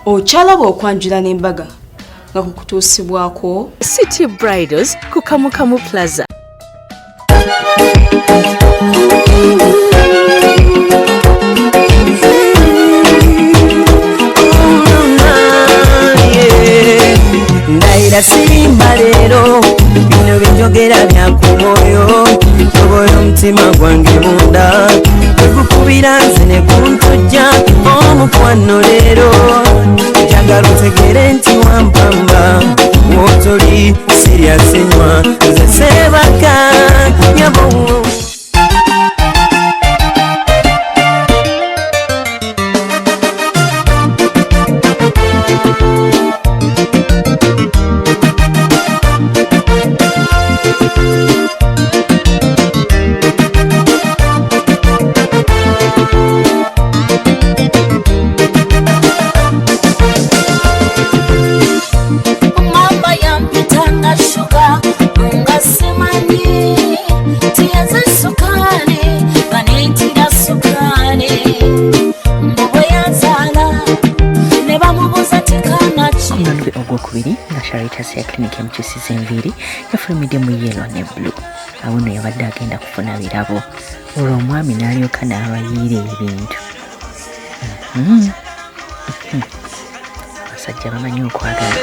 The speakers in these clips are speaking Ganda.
Ochalaba okwanjula n'embaga nga kukutuusibwako City Bridals ku Kamukamu Plaza. Ndaira sirimba leero bino binjogera bya ku mwoyo tobola omutima gwange munda kwekukubira nze ne kuntujja omukwano leero njagala otegere nti wampamba wotoli siryasenywa nze sebaka nyabo. Ogwokubiri nga Charitas ya clinic emukyusiza enviiri yafulumidde mu yellow ne blue. Awo nno yabadde agenda kufuna birabo olwo omwami n'alyoka n'abayiira ebintu. Abasajja bamanyi okwagala.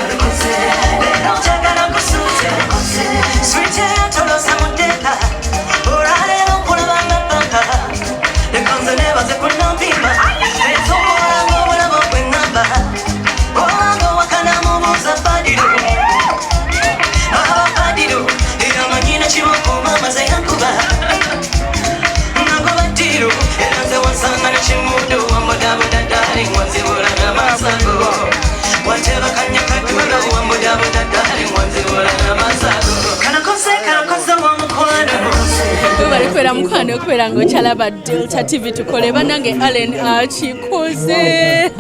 Kwera mukwano kwera ngo Chalaba Delta TV tukole banange Allen achikoze.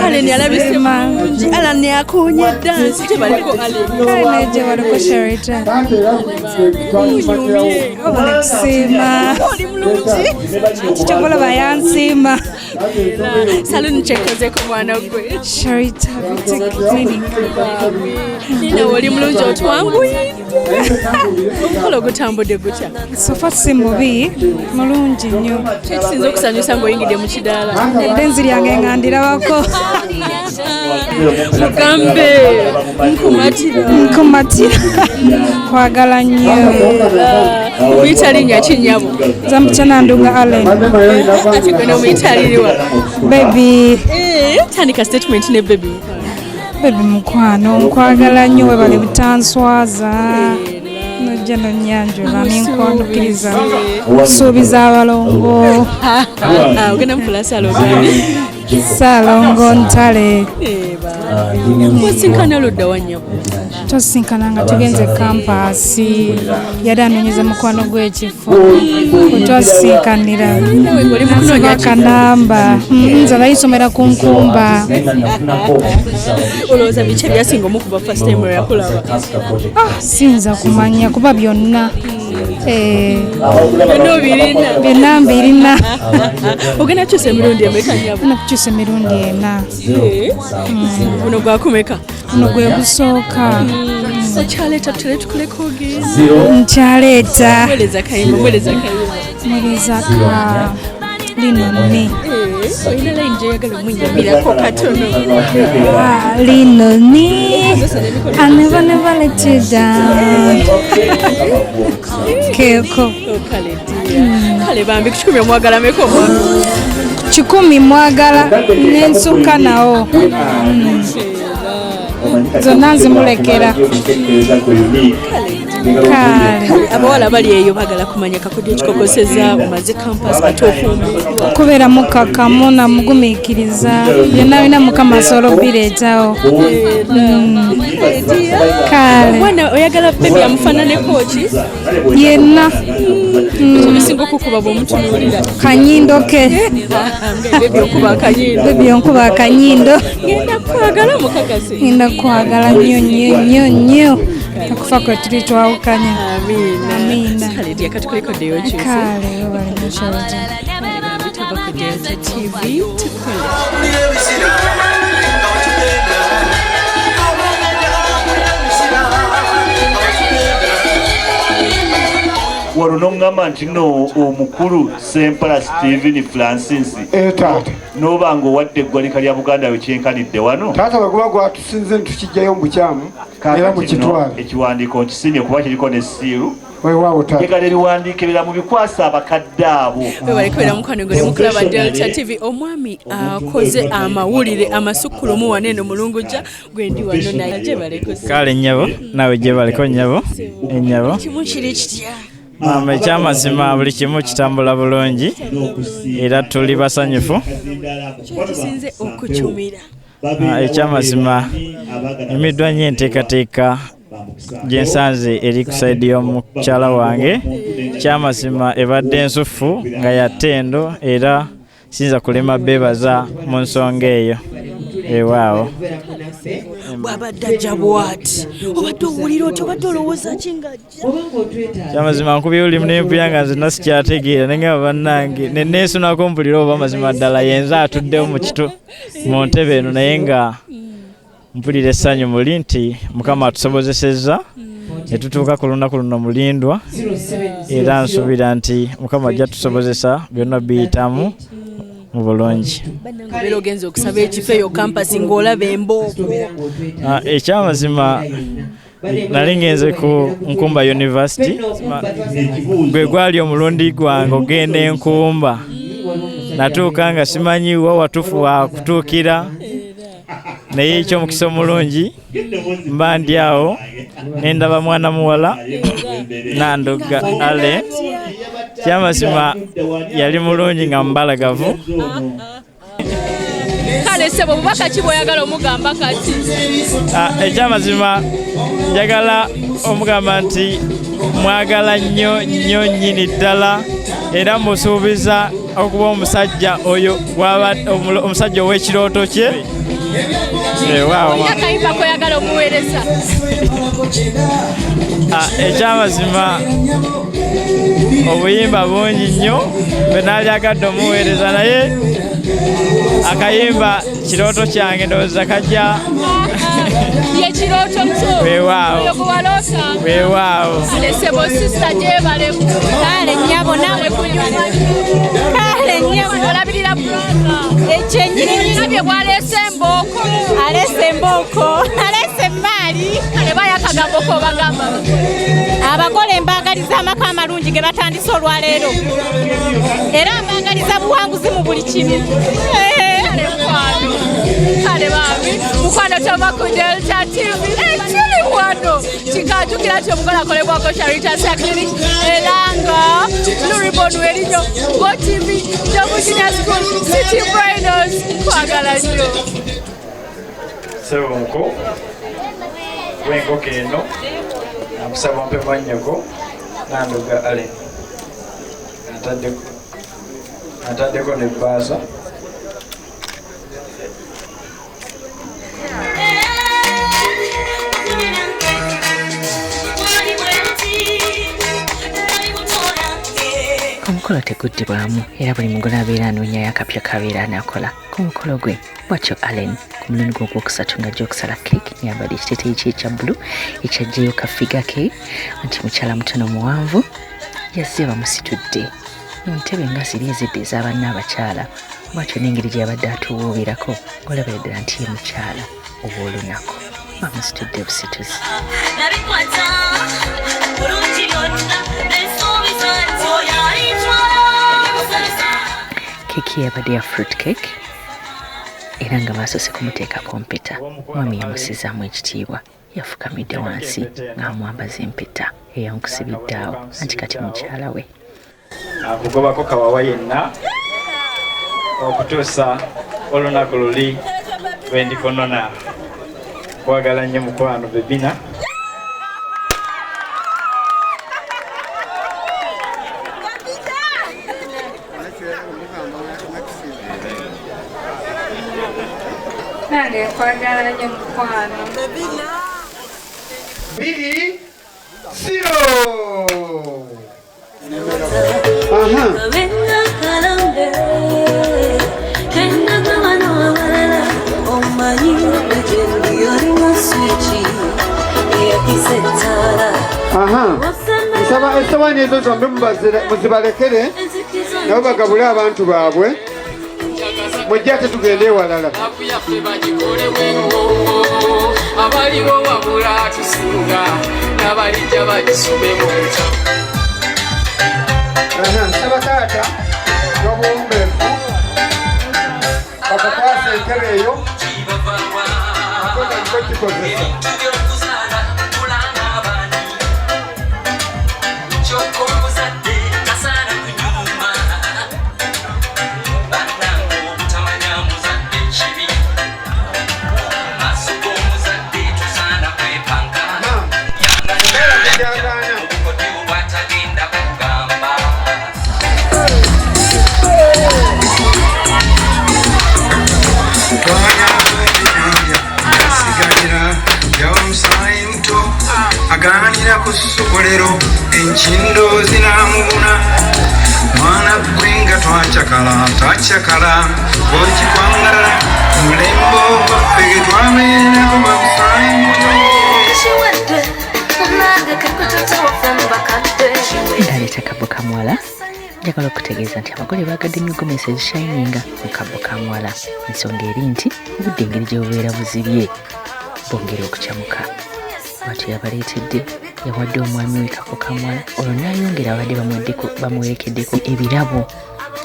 Allen yalabise manji Allen yakonye dance tebaliko Allen neje waliko Sharita sima chichokola bayansima saluni chekoze ku mwana gwe Sharita clinic nina wali mulungi otwanguye omukolo gutambudde gutya sofa si mubi mulungi nnyo kisinza okusanyusa ng'oyingidde mu kidaala edenzi lyange ngandirabako mugambe nkumatira kwagala nnyo omuyita linnya kinyabo zamukyanandunga Allen ati gwe n'omuyita aliriwa baby tandika statement ne baby mukwano nkwagala nnyo webale butanswaza nojja nonnyanjula nenkwandukiriza okusuubiza abalongo ogenda mufula Salongo Ntale osinkana oludda wanyabo tosinkana nga tugenze kampasi yali anonyeza mukwano gw'ekifo otwasinkanira akanamba nze bayisomera ku nkumba olowooza biki ebyasinga omukuba first time yakulaba siyinza kumanya kuba byonna byonna mbirina ogenda kukyusa emirundi emeka nyabo nakukyusa emirundi ena guno gwakumeka guno gwe gusooka okyaleeta tutale tukoleko ogezi nkyaleeta mweleza kayimba mweleza ka linoni oyina layini gyeyagala omwinyamirako katono linoni I never let you down keeko kale bambi ku 10 mwagala meka omwami 10 mwagala n'ensukka nawo zonna nzimulekera kale abawala bali eyo bagala kumanya kakodyo ekikokoseza omaze campus katofumbirwa kubeera mukakamu namugumiikiriza byonna bina mukama solo bireetawo kale mwana oyagala bebi amufaananeko ki yenna ebisinga okukuba bw'omutunuulira kanyindo ke bebi onkuba akanyindo ngenda kwagala mukakase ngenda kwagala nnyo okufa kwe tuli twawukanya amiina kale lyakatukoleko ddeyo kyuse kale obali mukyota bitava ku Delta TV olwo n'oŋŋamba nti no omukulu Sempala Stephen Francis taata n'oba ng'owadde eggwanika lya Buganda we kyenkanidde wano taata bweguba gwatusinze ntukijjayo mu bukyamu era mu kitwale ekiwandiiko nkisinye kuba kiriko n'essiiru weewaawo taata egala eriwandiikirira mu bikwasa abakadde abo webalekebera mukwano gwe mukulaba Delta TV omwami akoze amawulire amasukulumu waneeno mulunguja gwe ndi wano naye gye balekose kale nnyabo nawe gye baleko nnyabo ennyabo kimu kiri kitya mama ekyamazima buli kimu kitambula bulungi era tuli basanyufu kisinze okukyumira ekyamazima emiddwa nnyo enteekateeka gyensanze eri ku saidi y'omukyala wange kyamazima ebadde ensufu nga ya ttendo era sinza kulema beebaza mu nsonga eyo ewaawo bw'abadde ajja bw'ati obadde owulira oti obadde olowooza ki ng'ajja kyamazima nkubyewuli nempulira nga nzena sikyategeera nengamba bannange neneesunako mpulira oba amazima ddala yenza atuddewo mu kitu mu ntebe eno naye nga mpulira essanyu muli nti Mukama atusobozesezza ne tutuuka ku lunaku luno mulindwa era nsuubira nti Mukama ajja tusobozesa byonna biyitamu mu bulungi beera ogenza okusaba ekifo eyo kampasi ng'olaba embooko ekyamazima nali ngenze ku Nkumba University gwe gwali omulundi gwange ogenda Enkumba natuuka nga simanyiwa watuufu wa kutuukira naye ekyomukisa omulungi mba ndi awo nendaba mwana muwala Nandoga Ale kyamazima yali mulungi nga mubalagavu kale sebo bubaka ki bw'oyagala omugamba kati ekyamazima njagala omugamba nti mwagala nnyo nnyo nnyini ddala era musuubiza okuba omusajja oyo omusajja ow'ekirooto kye akayimba koyagala omuweereza ekyamazima obuyimba bungi nnyo bwe naali agadde omuweereza naye akayimba kirooto kyange ndowooza kajja yekirooto kyo weewaawo oyo gwewaloota weewaawo alesebo sisita gyebaleku kale nnyabo nawe kunyuma kale nnyabo olabirira braka ekyenyinabye bwalese embooko alese embooko alese emaali kale bayakagambo ko bagamba abakola embagaliza amaka amalungi ge batandise olwaleero era mbagaliza buwanguzi mu buli kimu kale bambi mukwano tova ku Delta TV ekiri wano kikajukira ti omukola akolebwako Charitas Clinic era nga Luribon erinyo GoTV Jobujinya School City Brainers kwagala nnyo sebonko wenkoko eno nakusaba mpe mwannyoko Nandoga Ale ataddeko nebbaasa omukolo teguddibwamu era buli mugole abeera anoonyayo akapya kabeera anaakola ku mukolo gwe bwatyo Allen ku mulundi gwe ogwokusatu ng'ajja okusala keeki yambadde ekiteeteeyi kye ekya bbulu ekyajjayo kafiga ke nti mukyala mutono muwanvu yazze bamusitudde mu ntebe nga ziri ezidde ez'abanna abakyala bwatyo n'engeri gye yabadde atuwuubirako ng'olabira ddala nti ye mukyala obw'olunaku bamusitudde busituzi keeki yabadde ya fruit cake era nga baasose kumuteekako mpeta mwami yamusizaamu ekitiibwa yafukamidde wansi ng'amwambaza empeta eyamukusibidde awo anti kati mukyala we akugobako kawawa yenna okutuusa olunaku luli lwe ndikonona kwagala nnyo mukwano bebina nange kwagala nnyo mukwano Biri Siro nsaba essowaani ezo zombi muzibalekere nabo bagabule abantu baabwe mujja ate tugende ewalala abaliwo wabula tusinga n'abalijja bagisome mu nsaba taata n'obuwumbeefu bakakwasa entebe eyo akonaliko kikozesa aganira ku ssogolero enkindo zinamubuna mwana gwenga twacakala tacakala okikwangala mulembo gwaffe ge twabeerako bamusayinto Ndaleeta Kabbo Kamwala njagala okutegeeza nti abagole baagadde emigomeso ezishayininga mu Kabbo Kamwala ensonga eri nti obudde engeri gye bubeera buzibye bongera okukyamuka bwatyo yabaleetedde yawadde omwami we Kabbo Kamwala olwo n'ayongera abadde bamuwerekeddeko ebirabo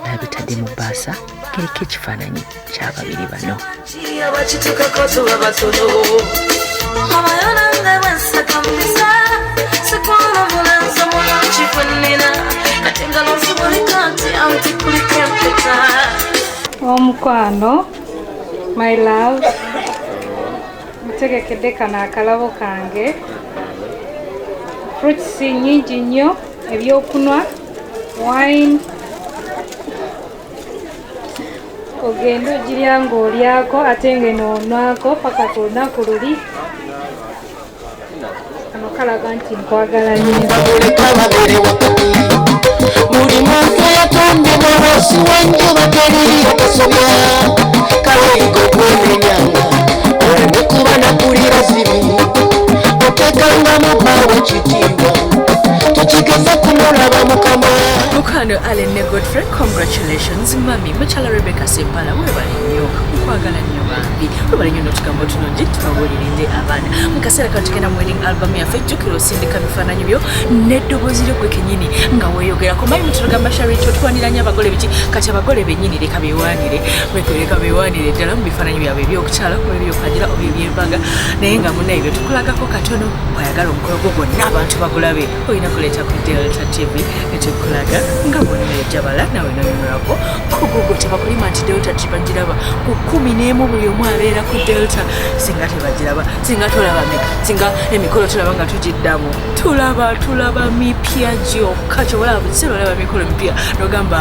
n'abitadde mu bbaasa kereka ekifaananyi ky'ababiri bano omukwano my love mutegekedde kano akalabo kange fruits nyingi nnyo ebyokunwa wine ogenda ogirya ng'olyako ate ng'enoonwako paka ku lunaku luli kano kalaga nti nkwagala nnyo buli muntu yatondebwa wansi w'enjuba teriri okusobya kaweyiga okwemenyanga olwekuba nakulira zibi otekangamu bbaawe kitiibwa tukigeza kumulaba mukama Mukwano Allen ne Godfrey, congratulations mami mukyala Rebecca Sempala webale nnyo okwagala nnyo bambi webale nnyo n'otugambo tunungi tubawulirinde abaana mu kaseera kano tugenda mu wedding album yaffe jjukira osindika bifaananyi byo n'eddoboozi lyo gwe kennyini nga weeyogerako mayi mutulagamba Charity otuwaniranye abagole biki kati abagole bennyini leka beewaanire ddala mu bifaananyi byabwe ebyokukyala oba ebyokagira oba ebyembaga naye nga munaye bye tukulagako katono oyagala omukolo gwo gwonna abantu bagulabe olina kuleeta ku Delta TV netukulaga nga bonna ejabala nawe nonyumirako kugugo tebakulima nti Delta tibagiraba ku 11 buli omu abeera ku Delta singa tebagiraba singa tolaba singa emikolo tulaba nga tugiddamu tulaba mipya gyokka kyobola buzibu olaba mikolo mipya nogamba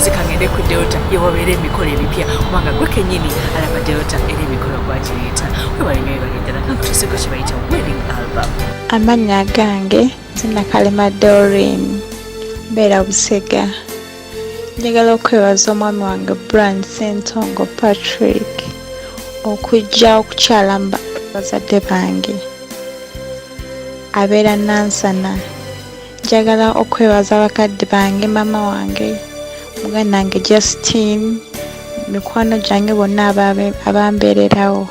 zikangende ku Delta yewabeera emikolo emipya kubanga gwe kennyini alaba Delta era emikolo gwagireeta webalinyoebaliddala kankutuseko kyebayita wedding album. Amannya gange Sinakalema Doreen mbeera Busega. Njagala okwebaza omwami wange Brian Ssentongo Patrick okujja okukyala bazadde bange abeera Nansana. Njagala okwebaza bakadde bange mama wange muganda wange Justine mikwano gyange bonna abambeererawo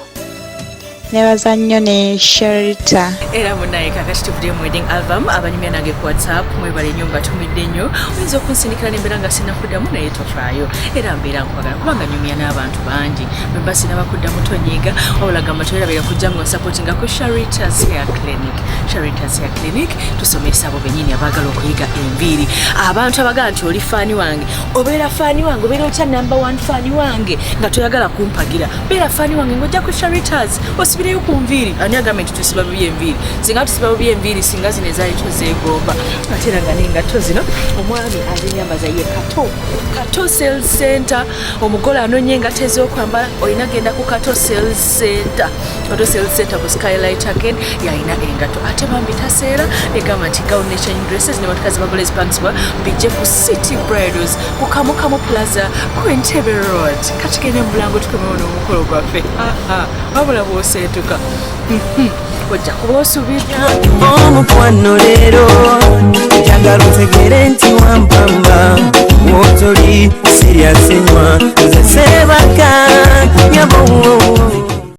nebaza nnyo ne Sherita era munaye kakati tuvudde mu wedding album abanyumya nange ku WhatsApp mwebale nnyo nga tumidde nnyo oyinza okunsindikira n'embeera nga sinakuddamu naye tofaayo era mbeera nkwagala kubanga nyumya n'abantu bangi mwemba sinabakuddamu tonyiiga wabula gamba toyerabira kujja nga osapootinga ku Sherita's Hair Clinic tusomesa abo bennyini abaagala okuyiga enviiri abantu abagala nti oli faani wange obeera faani wange obeera otya number 1 faani wange nga toyagala kumpagira beera faani wange ng'ojja ku Sherita's osibireyo ku nviiri ani agamba nti tusiba bubi enviiri singa tusiba bubi enviiri singa zino ezaali tozeegomba ate era nga n'engatto zino omwami azinyambaza ye Kato Sales Center omugole anonye engatto ez'okwambala olina genda ku Kato Sales Center ku Skylight again yalina engatto ate bambi taseera negamba nti gown ne change dresses ne batukazi bagole ezipangisibwa bijje ku City Bridals ku Kamukamu Plaza ku Entebbe Road katigende mu Bulango tukomewo n'omukolo gwaffe wabula bw'oseetuka ojja kuba osubiddwa omukwano leero bategere nti wampamba wotoli serious nnyo nze sebaka nyabo